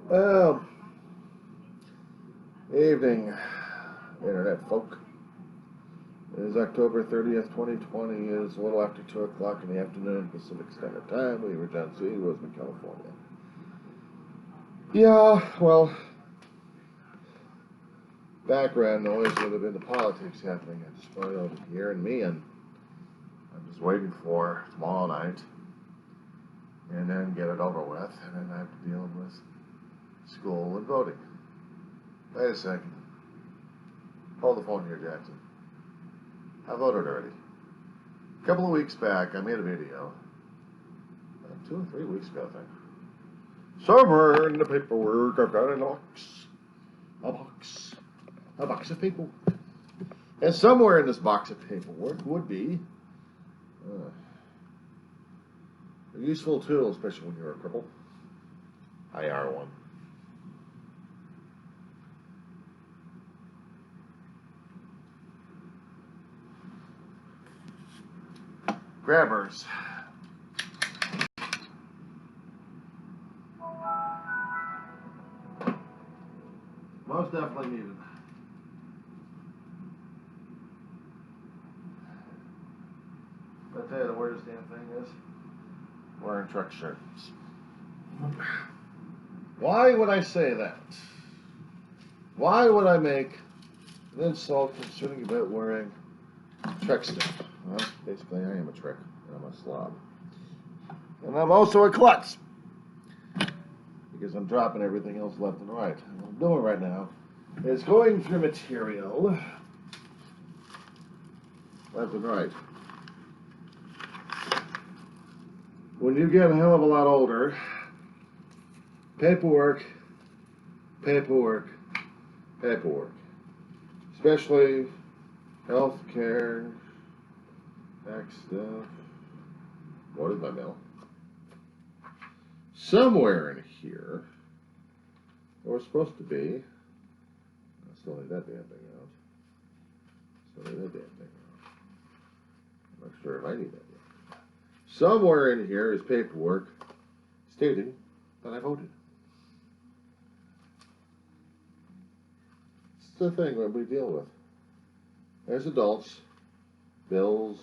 Well, evening, Internet folk. It is October 30th, 2020. It is a little after 2 o'clock in the afternoon, Pacific Standard Time. We were John C., Roseman, California. Yeah, well, background noise would have been the politics happening at Spoiled here in me, and I'm just waiting for tomorrow night, and then get it over with, and then I have to deal with school and voting. Wait a second. Hold the phone here, Jackson. I voted already. A couple of weeks back, I made a video. 2 or 3 weeks ago, I think. Somewhere in the paperwork, I've got a box of paperwork. And somewhere in this box of paperwork would be a useful tool, especially when you're a cripple. IR one. Grabbers. Most definitely needed. I'll tell you the weirdest damn thing is wearing truck shirts. Why would I say that? Why would I make an insult concerning about wearing truck stuff? Well, basically I am a trick, and I'm a slob. And I'm also a klutz. Because I'm dropping everything else left and right. And what I'm doing right now is going through material left and right. When you get a hell of a lot older, paperwork, especially healthcare, tax stuff. What is my mail? Somewhere in here, we're supposed to be. I still need that damn thing out. I'm not sure if I need that yet. Somewhere in here is paperwork stating that I voted. It's the thing that we deal with. As adults, bills.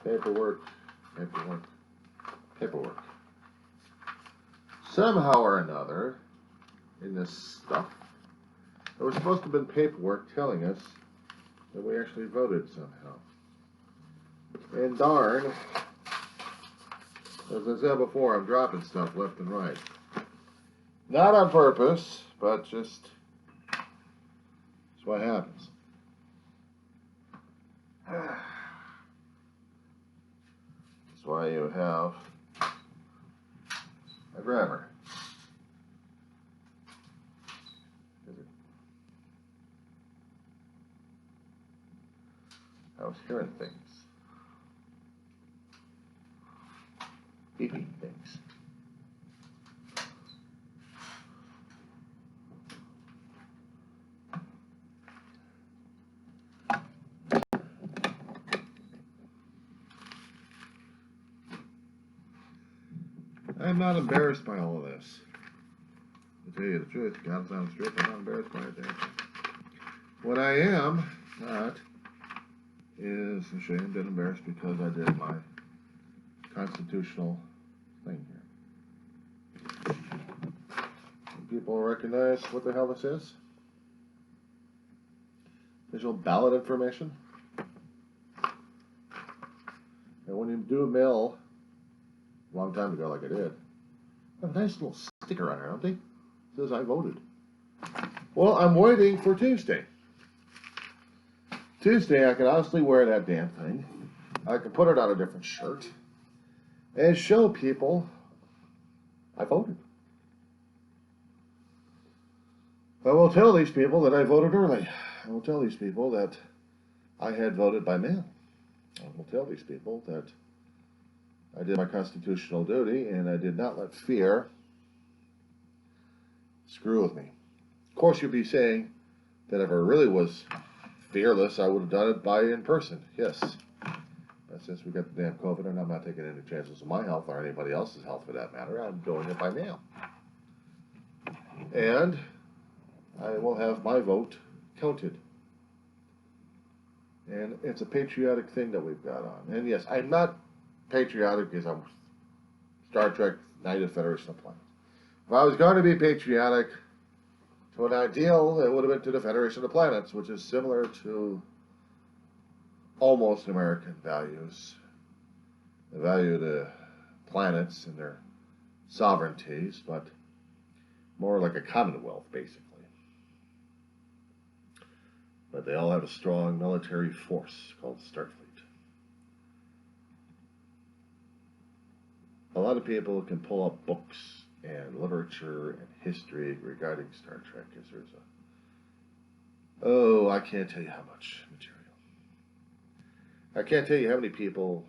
Paperwork. Somehow or another, in this stuff, there was supposed to have been paperwork telling us that we actually voted somehow. And darn, as I said before, I'm dropping stuff left and right. Not on purpose, but just, that's what happens. That's why you have a grabber. I was hearing things. Beeping things. I'm not embarrassed by all of this. To tell you the truth, God's honest truth, I'm not embarrassed by it. What I am not is ashamed and embarrassed because I did my constitutional thing here. People recognize what the hell this is? Visual ballot information. And when you do a mail, a long time ago like I did, have a nice little sticker on there, don't they? It says I voted. Well, I'm waiting for Tuesday. Tuesday, I can honestly wear that damn thing. I can put it on a different shirt and show people I voted. I will tell these people that I voted early. I will tell these people that I had voted by mail. I will tell these people that I did my constitutional duty and I did not let fear screw with me. Of course, you'd be saying that if I really was fearless, I would have done it in person. Yes. since we got the damn COVID, and I'm not taking any chances of my health or anybody else's health for that matter, I'm doing it by mail. And I will have my vote counted. And it's a patriotic thing that we've got on. And yes, I'm not patriotic because I'm Star Trek United Federation of Planets. If I was going to be patriotic to an ideal, it would have been to the Federation of Planets, which is similar to almost American values. They value the planets and their sovereignties, but more like a commonwealth, basically. But they all have a strong military force called Starfleet. A lot of people can pull up books and literature and history regarding Star Trek, because there's I can't tell you how much material. I can't tell you how many people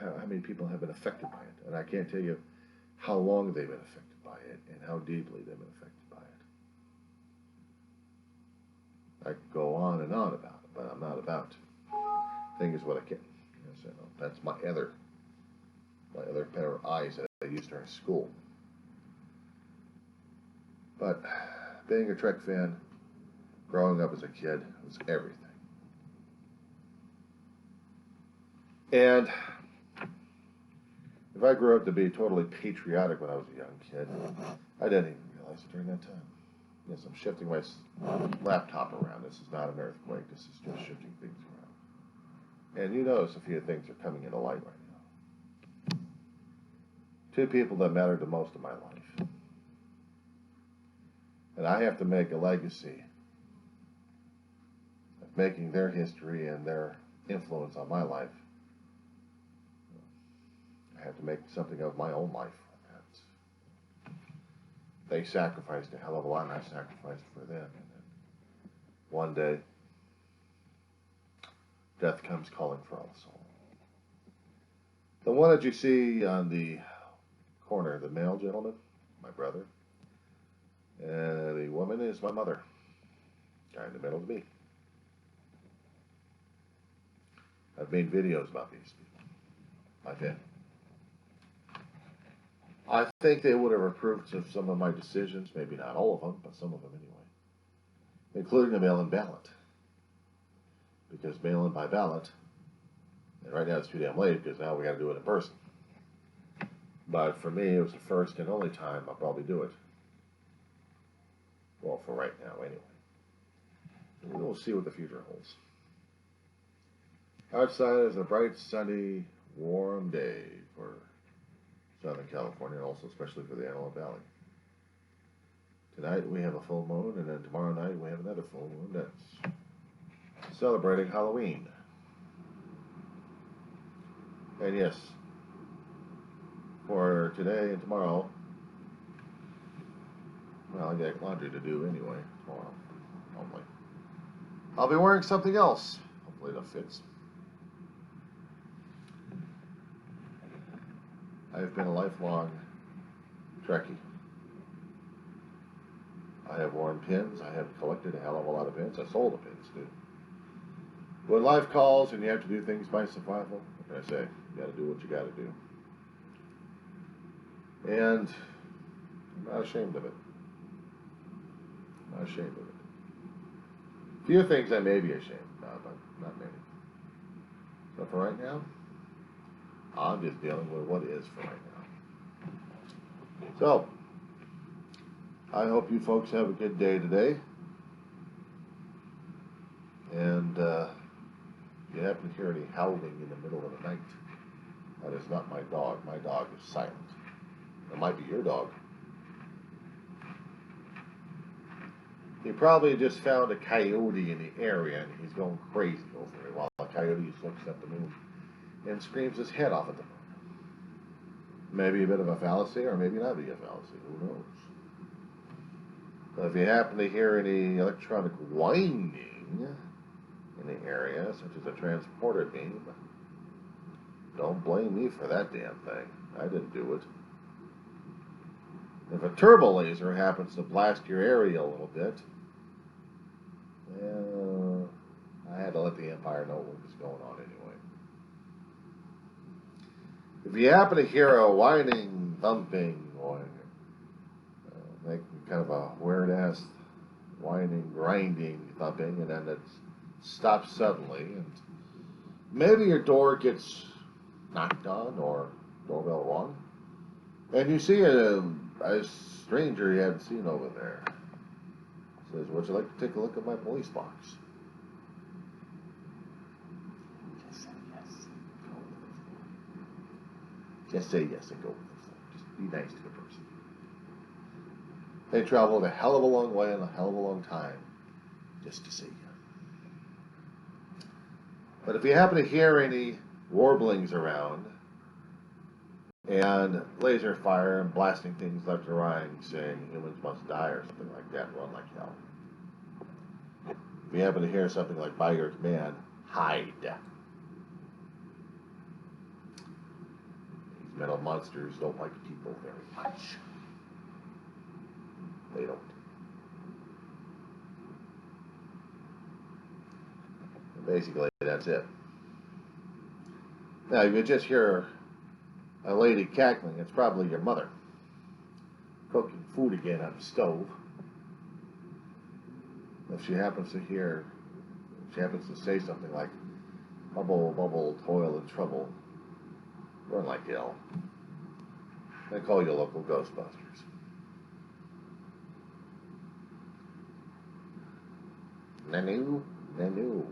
have been affected by it, and I can't tell you how long they've been affected by it and how deeply they've been affected by it. I could go on and on about it, but I'm not about to. Thing is what I can. Yes, I know. That's my other pair of eyes that I used during school. But being a Trek fan, growing up as a kid, was everything. And if I grew up to be totally patriotic when I was a young kid, I didn't even realize it during that time. Yes, I'm shifting my laptop around. This is not an earthquake. This is just shifting things around. And you notice a few things are coming into light right now. Two people that mattered the most in my life. And I have to make a legacy of making their history and their influence on my life. I have to make something of my own life. They sacrificed a hell of a lot, and I sacrificed for them. And then one day, death comes calling for all souls. The one that you see on the corner, the male gentleman, my brother, and the woman is my mother. Guy in the middle is me. I've made videos about these people. My family. I think they would have approved of some of my decisions, maybe not all of them, but some of them anyway, including the mail-in ballot. Because mail-in by ballot, and right now it's too damn late because now we got to do it in person. But for me, it was the first and only time I'll probably do it. Well, for right now, anyway. We'll see what the future holds. Outside is a bright, sunny, warm day for Southern California, and also especially for the Antelope Valley. Tonight we have a full moon, and then tomorrow night we have another full moon that's celebrating Halloween. And yes, for today and tomorrow, well, I got laundry to do anyway, tomorrow, hopefully. I'll be wearing something else. Hopefully that fits. I've been a lifelong Trekkie. I have worn pins. I have collected a hell of a lot of pins. I sold the pins, too. When life calls and you have to do things by survival, what can I say? You got to do what you got to do. And I'm not ashamed of it. I'm not ashamed of it. A few things I may be ashamed of, but not many. So for right now, I'm just dealing with what is for right now. So, I hope you folks have a good day today. And if you happen to hear any howling in the middle of the night, that is not my dog. My dog is silent. It might be your dog. He probably just found a coyote in the area and he's going crazy over it while a coyote looks at the moon and screams his head off at the moon. Maybe a bit of a fallacy, or maybe not be a fallacy. Who knows? But if you happen to hear any electronic whining in the area, such as a transporter beam, don't blame me for that damn thing. I didn't do it. If a turbo laser happens to blast your area a little bit, well, I had to let the Empire know what was going on anyway. If you happen to hear a whining, thumping, or making kind of a weird ass whining, grinding, thumping, and then it stops suddenly, and maybe your door gets knocked on or doorbell rung, and you see a stranger you haven't seen over there. Says, "Would you like to take a look at my police box?" Just say yes. Just say yes and go with it. Just be nice to the person. They traveled a hell of a long way and a hell of a long time just to see you. But if you happen to hear any warblings around and laser fire and blasting things left and right, saying humans must die or something like that, run like hell. If you happen to hear something like by your command, hide. These metal monsters don't like people very much. They don't. And basically, that's it. Now, if you just hear a lady cackling, it's probably your mother cooking food again on the stove. If she happens to say something like, "Bubble, bubble, toil and trouble," run like hell. Then call your local Ghostbusters. Nanu, nanu.